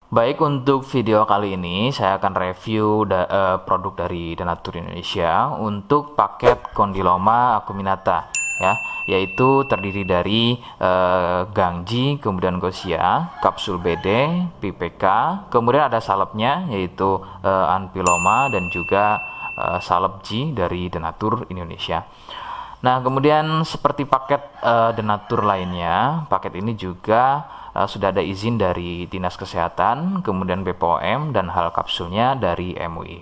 Baik, untuk video kali ini saya akan review produk dari Denatur Indonesia untuk paket Condyloma acuminata ya, yaitu terdiri dari Gangji, kemudian Gosia, kapsul BD, PPK, kemudian ada salepnya yaitu Anpiloma dan juga salep G dari Denatur Indonesia. Nah, kemudian seperti paket Denatur lainnya, paket ini juga sudah ada izin dari Dinas Kesehatan, kemudian BPOM, dan hal kapsulnya dari MUI.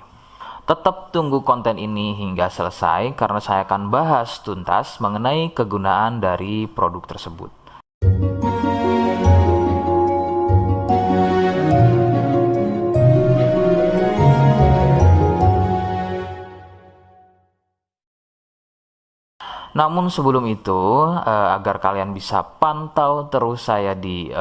Tetap tunggu konten ini hingga selesai karena saya akan bahas tuntas mengenai kegunaan dari produk tersebut. Namun sebelum itu, agar kalian bisa pantau terus saya di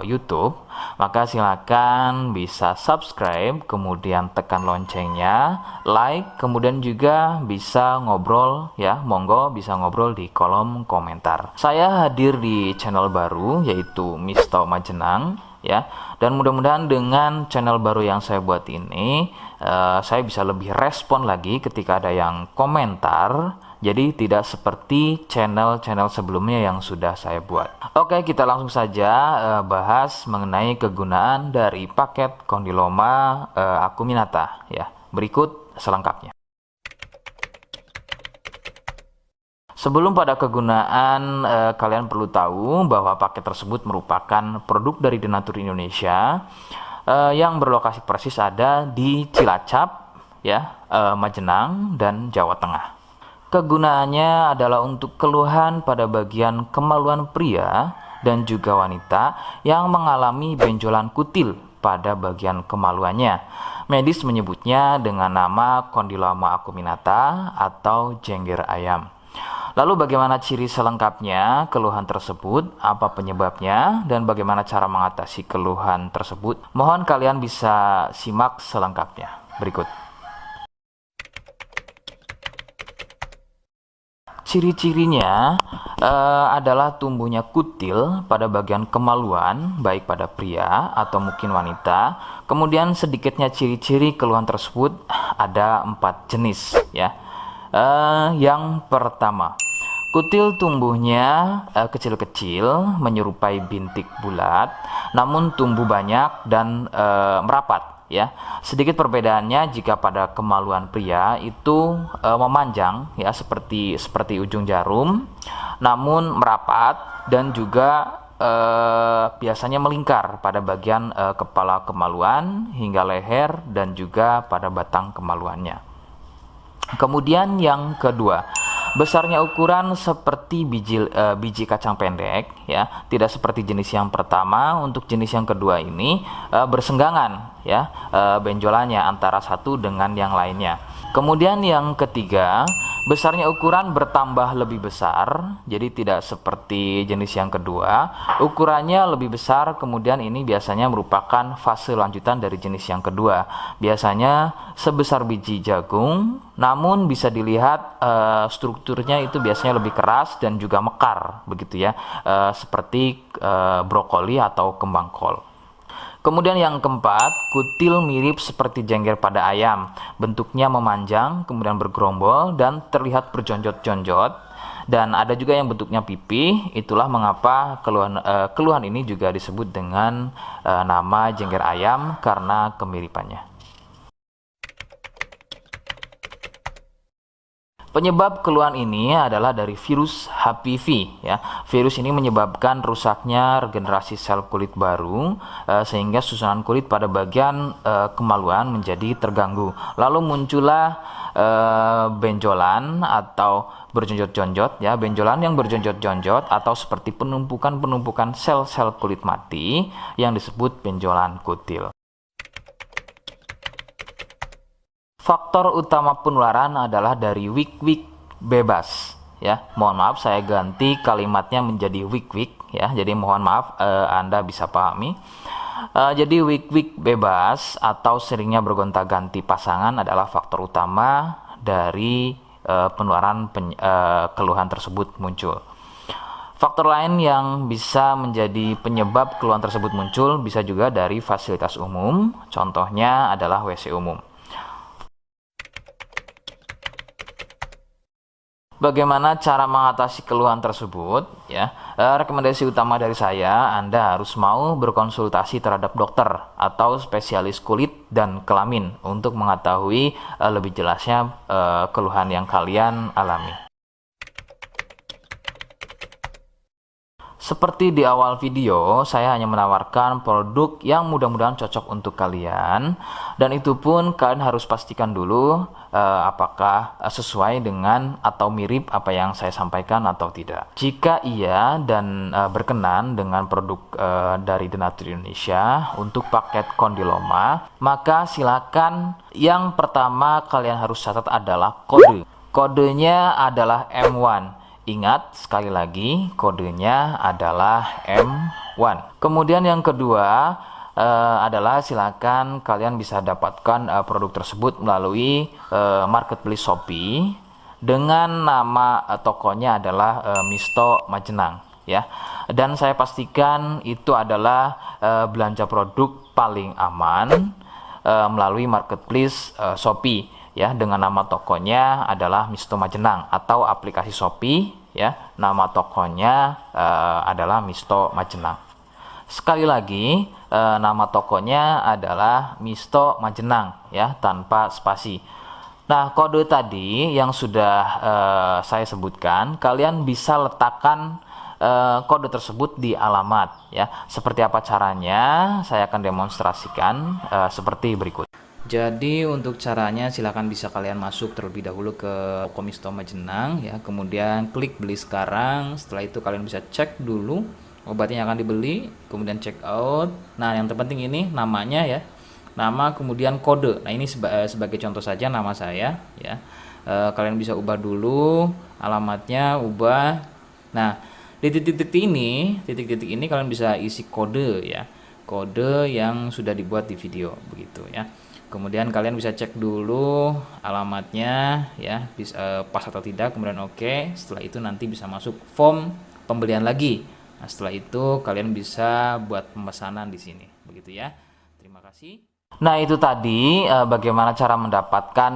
YouTube, maka silakan bisa subscribe, kemudian tekan loncengnya, like, kemudian juga bisa ngobrol ya, monggo bisa ngobrol di kolom komentar. Saya hadir di channel baru yaitu Misto Majenang ya, dan mudah-mudahan dengan channel baru yang saya buat ini, saya bisa lebih respon lagi ketika ada yang komentar. Jadi tidak seperti channel-channel sebelumnya yang sudah saya buat. Oke, kita langsung saja bahas mengenai kegunaan dari paket Condyloma acuminata ya. Berikut selengkapnya. Sebelum pada kegunaan, kalian perlu tahu bahwa paket tersebut merupakan produk dari Denatur Indonesia yang berlokasi persis ada di Cilacap ya, Majenang dan Jawa Tengah. Kegunaannya adalah untuk keluhan pada bagian kemaluan pria dan juga wanita yang mengalami benjolan kutil pada bagian kemaluannya. Medis menyebutnya dengan nama Condyloma acuminata atau jengger ayam. Lalu bagaimana ciri selengkapnya keluhan tersebut, apa penyebabnya, dan bagaimana cara mengatasi keluhan tersebut? Mohon kalian bisa simak selengkapnya. Berikut. Ciri-cirinya adalah tumbuhnya kutil pada bagian kemaluan, baik pada pria atau mungkin wanita. Kemudian sedikitnya ciri-ciri keluhan tersebut ada 4 jenis ya. Yang pertama, kutil tumbuhnya kecil-kecil, menyerupai bintik bulat, namun tumbuh banyak dan merapat. Ya, sedikit perbedaannya jika pada kemaluan pria itu memanjang ya seperti ujung jarum, namun merapat dan juga biasanya melingkar pada bagian kepala kemaluan hingga leher dan juga pada batang kemaluannya. Kemudian yang kedua, besarnya ukuran seperti biji kacang pendek ya, tidak seperti jenis yang pertama. Untuk jenis yang kedua ini bersenggangan ya, benjolannya antara satu dengan yang lainnya. Kemudian yang ketiga, besarnya ukuran bertambah lebih besar, jadi tidak seperti jenis yang kedua. Ukurannya lebih besar, kemudian ini biasanya merupakan fase lanjutan dari jenis yang kedua. Biasanya sebesar biji jagung, namun bisa dilihat strukturnya itu biasanya lebih keras dan juga mekar, begitu ya, seperti brokoli atau kembang kol. Kemudian yang keempat, kutil mirip seperti jengger pada ayam. Bentuknya memanjang, kemudian bergerombol dan terlihat berjonjot-jonjot. Dan ada juga yang bentuknya pipih. Itulah mengapa keluhan ini juga disebut dengan nama jengger ayam karena kemiripannya. Penyebab keluhan ini adalah dari virus HPV ya. Virus ini menyebabkan rusaknya regenerasi sel kulit baru sehingga susunan kulit pada bagian kemaluan menjadi terganggu. Lalu muncullah benjolan atau berjonjot-jonjot ya, benjolan yang berjonjot-jonjot atau seperti penumpukan-penumpukan sel-sel kulit mati yang disebut benjolan kutil. Faktor utama penularan adalah dari wik-wik bebas ya. Mohon maaf saya ganti kalimatnya menjadi wik-wik ya. Jadi mohon maaf Anda bisa pahami. Jadi wik-wik bebas atau seringnya bergonta-ganti pasangan adalah faktor utama dari penularan keluhan tersebut muncul. Faktor lain yang bisa menjadi penyebab keluhan tersebut muncul bisa juga dari fasilitas umum, contohnya adalah WC umum. Bagaimana cara mengatasi keluhan tersebut? Ya, rekomendasi utama dari saya, Anda harus mau berkonsultasi terhadap dokter atau spesialis kulit dan kelamin untuk mengetahui lebih jelasnya keluhan yang kalian alami. Seperti di awal video, saya hanya menawarkan produk yang mudah-mudahan cocok untuk kalian, dan itu pun kalian harus pastikan dulu apakah sesuai dengan atau mirip apa yang saya sampaikan atau tidak. Jika iya dan berkenan dengan produk dari Denatur Indonesia untuk paket kondiloma, maka silakan yang pertama kalian harus catat adalah kode. Kodenya adalah M1. Ingat, sekali lagi, kodenya adalah M1. Kemudian yang kedua adalah silakan kalian bisa dapatkan produk tersebut melalui marketplace Shopee dengan nama tokonya adalah Misto Majenang, ya. Dan saya pastikan itu adalah belanja produk paling aman melalui marketplace Shopee, ya, dengan nama tokonya adalah Misto Majenang, atau aplikasi Shopee, ya, nama tokonya adalah Misto Majenang. Sekali lagi, nama tokonya adalah Misto Majenang, ya, tanpa spasi. Nah, kode tadi yang sudah saya sebutkan, kalian bisa letakkan kode tersebut di alamat, ya. Seperti apa caranya? Saya akan demonstrasikan seperti berikut. Jadi untuk caranya silakan bisa kalian masuk terlebih dahulu ke toko Misto Majenang, ya, kemudian klik beli sekarang. Setelah itu kalian bisa cek dulu obatnya yang akan dibeli, kemudian check out. Nah, yang terpenting ini namanya, ya, nama kemudian kode. Nah, ini sebagai contoh saja nama saya, ya. Kalian bisa ubah dulu alamatnya, ubah. Nah, di titik-titik ini kalian bisa isi kode, ya, kode yang sudah dibuat di video, begitu, ya. Kemudian kalian bisa cek dulu alamatnya, ya, pas atau tidak, kemudian oke. Setelah itu nanti bisa masuk form pembelian lagi. Nah, setelah itu kalian bisa buat pemesanan di sini, begitu, ya. Terima kasih. Nah, itu tadi bagaimana cara mendapatkan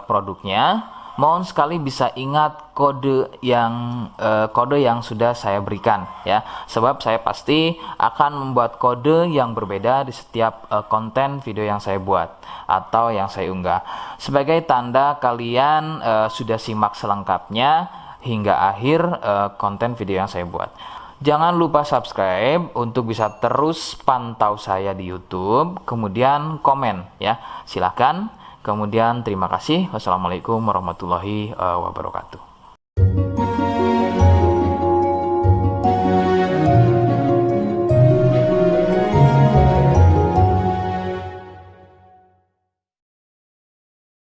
produknya. Mohon sekali bisa ingat kode yang sudah saya berikan, ya, sebab saya pasti akan membuat kode yang berbeda di setiap konten video yang saya buat atau yang saya unggah, sebagai tanda kalian sudah simak selengkapnya hingga akhir konten video yang saya buat. Jangan lupa subscribe untuk bisa terus pantau saya di YouTube, kemudian komen, ya, silahkan. Kemudian terima kasih. Wassalamualaikum warahmatullahi wabarakatuh.